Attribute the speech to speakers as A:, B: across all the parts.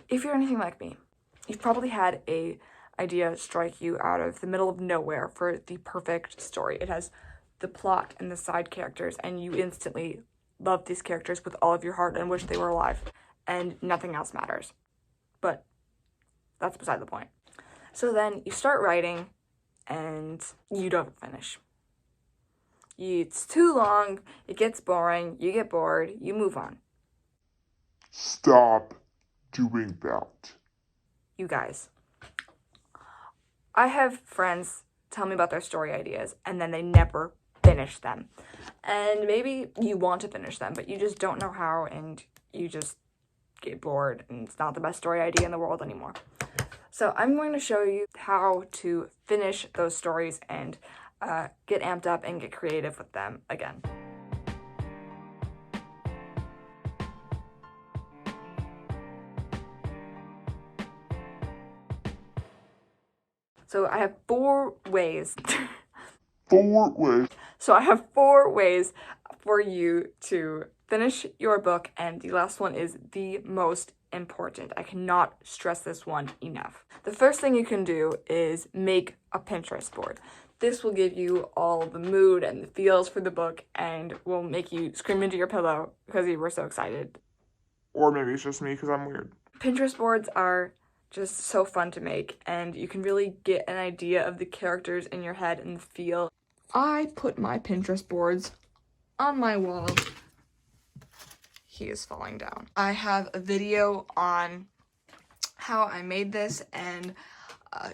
A: If you're anything like me, you've probably had a idea strike you out of the middle of nowhere for the perfect story. It has the plot and the side characters, and you instantly love these characters with all of your heart and wish they were alive, and nothing else matters. But that's beside the point. So then you start writing, and you don't finish. It's too long, it gets boring, you get bored, you move on.
B: Stop doing that.
A: You guys, I have friends tell me about their story ideas, and then they never finish them. And maybe you want to finish them, but you just don't know how, and you just get bored, and it's not the best story idea in the world anymore. So I'm going to show you how to finish those stories and get amped up and get creative with them again. So I have 4 ways.
B: 4 ways.
A: So I have 4 ways for you to finish your book, and the last one is the most important. I cannot stress this one enough. The first thing you can do is make a Pinterest board. This will give you all the mood and the feels for the book and will make you scream into your pillow because you were so excited.
B: Or maybe it's just me because I'm weird.
A: Pinterest boards are just so fun to make, and you can really get an idea of the characters in your head and the feel. I put my Pinterest boards on my wall. He is falling down. I have a video on how I made this, and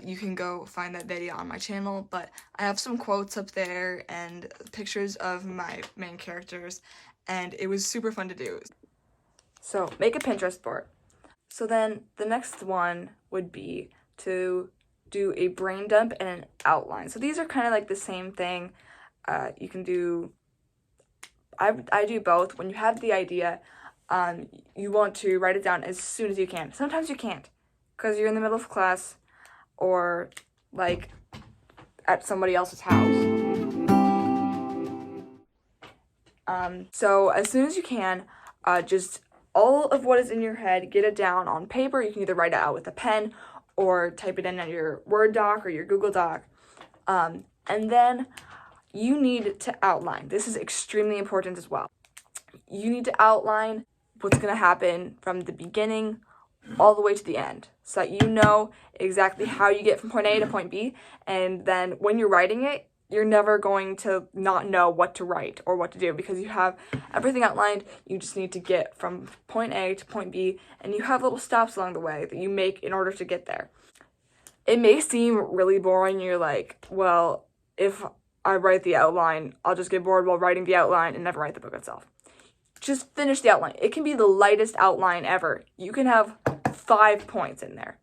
A: you can go find that video on my channel, but I have some quotes up there and pictures of my main characters, and it was super fun to do. So make a Pinterest board. So then the next one would be to do a brain dump and an outline. So these are kind of like the same thing. You can do, I do both. When you have the idea, you want to write it down as soon as you can. Sometimes you can't because you're in the middle of class or like at somebody else's house. So as soon as you can, just all of what is in your head, get it down on paper. You can either write it out with a pen or type it in on your Word doc or your Google Doc. And then you need to outline. This is extremely important as well. You need to outline what's going to happen from the beginning all the way to the end so that you know exactly how you get from point A to point B. And then when you're writing it, you're never going to not know what to write or what to do because you have everything outlined. You just need to get from point A to point B, and you have little stops along the way that you make in order to get there. It may seem really boring. You're like, well, if I write the outline, I'll just get bored while writing the outline and never write the book itself. Just finish the outline. It can be the lightest outline ever. You can have 5 points in there.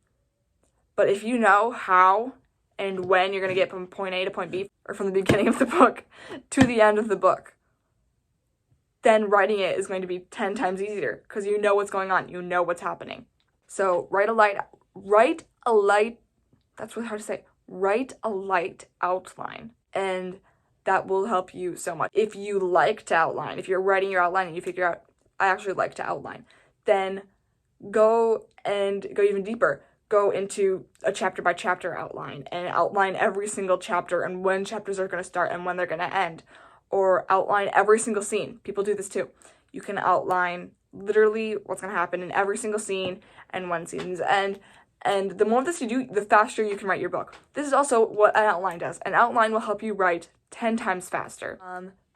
A: But if you know how and when you're going to get from point A to point B, or from the beginning of the book to the end of the book, then writing it is going to be 10 times easier because you know what's going on. You know what's happening. So write a light outline, and that will help you so much. If you like to outline, if you're writing your outline and you figure out, I actually like to outline, then go even deeper. Go into a chapter by chapter outline and outline every single chapter and when chapters are going to start and when they're going to end, or outline every single scene. People do this too. You can outline literally what's going to happen in every single scene and when scenes end. And the more of this you do, the faster you can write your book. This is also what an outline does. An outline will help you write 10 times faster.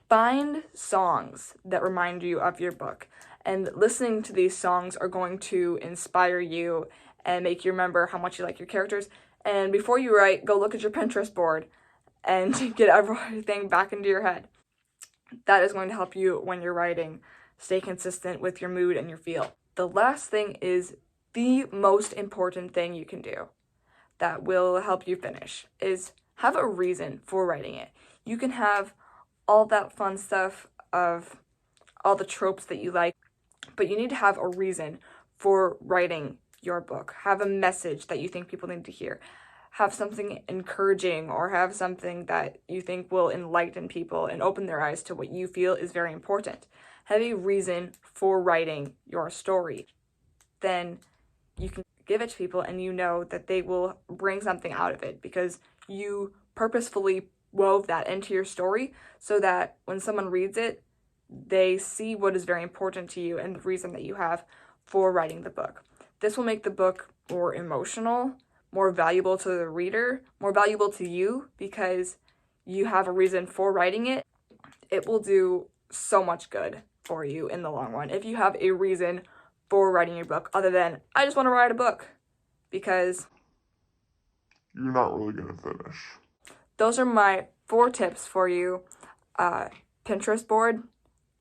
A: Find songs that remind you of your book. And listening to these songs are going to inspire you and make you remember how much you like your characters. And before you write, go look at your Pinterest board and get everything back into your head. That is going to help you when you're writing. Stay consistent with your mood and your feel. The last thing is the most important thing you can do that will help you finish is have a reason for writing it. You can have all that fun stuff of all the tropes that you like, but you need to have a reason for writing your book. Have a message that you think people need to hear. Have something encouraging, or have something that you think will enlighten people and open their eyes to what you feel is very important. Have a reason for writing your story. Then you can give it to people and you know that they will bring something out of it because you purposefully wove that into your story so that when someone reads it, they see what is very important to you and the reason that you have for writing the book. This will make the book more emotional, more valuable to the reader, more valuable to you because you have a reason for writing it. It will do so much good for you in the long run if you have a reason for writing your book other than, I just want to write a book, because
B: you're not really going to finish.
A: Those are my 4 tips for you. Pinterest board,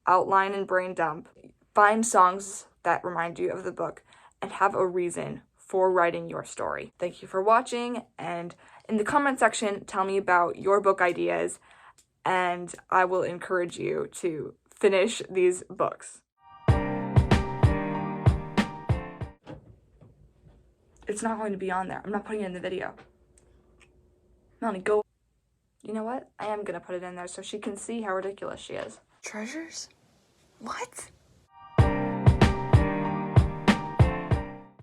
A: outline and brain dump, find songs that remind you of the book, and have a reason for writing your story. Thank you for watching, and in the comment section, tell me about your book ideas, and I will encourage you to finish these books. It's not going to be on there. I'm not putting it in the video. Melanie, go. You know what? I am going to put it in there so she can see how ridiculous she is.
C: Treasures? What?